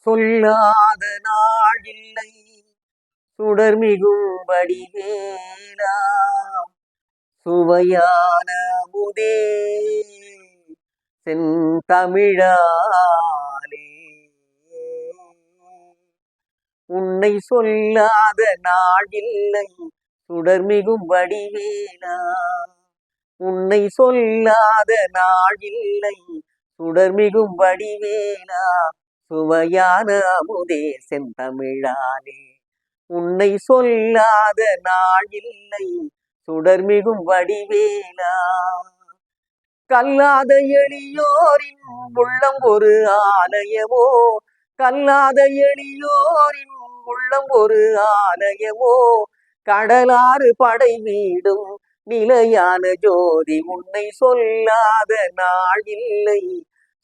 சொல்லாத நாள் இல்லை சுடர்மிகும் வடிவேலா சுவையான முதே செந்தமிழாலே உன்னை சொல்லாத நாள் இல்லை சுடர்மிகும் வடிவேலா உன்னை சொல்லாத நாள் இல்லை சுடர்மிகும் வடிவேலா சுவையான அமுதே செந்தமிழாலே உன்னை சொல்லாத நாள் இல்லை சுடர்மிகும் வடிவேலா கல்லாத எளியோரின் உள்ளம் ஒரு ஆலயமோ கல்லாத எளியோரின் உள்ளம் ஒரு ஆலயமோ கடலாறு படை வீடும் நிலையான ஜோதி உன்னை சொல்லாத நாள் இல்லை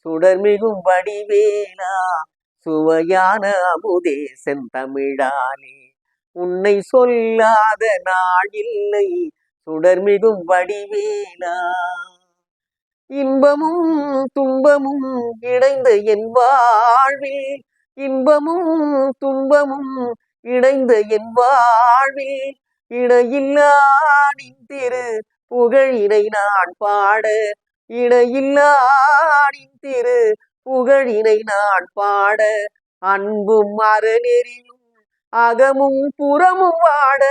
சுடர்மிகும் வடிவேலா சுவையான அமுதே செந்தமிழாலே உன்னை சொல்லாத நாள் இல்லை சுடர்மிகும் வடிவேலா இன்பமும் துன்பமும் இணைந்த என் வாழ்வில் இன்பமும் துன்பமும் இணைந்த என் வாழ்வில் இடையில்லாடின் திரு புகழினை நான் பாட இடையில்லாடின் திரு புகழினை நான் பாட அன்பும் அறநெறியும் அகமும் புறமும் வாட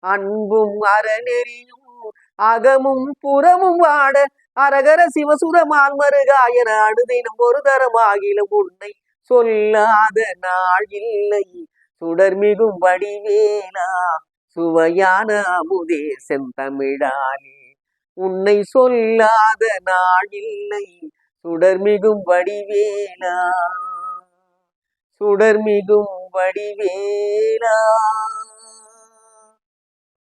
அன்பும் அறநெறியும் அகமும் புறமும் வாட அரகர சிவசுரமால் மருகாயன அனுதினம் ஒரு தரமாகிலும் உன்னை சொல்லாத நாள் இல்லை சுடர்மிகும் வடிவேலா சுவையான அமுதே செந்தமிழாலே உன்னை சொல்லாத நாள் இல்லை சுடர்மிகும் வடிவேலா சுடர்மிகும் வடிவேலா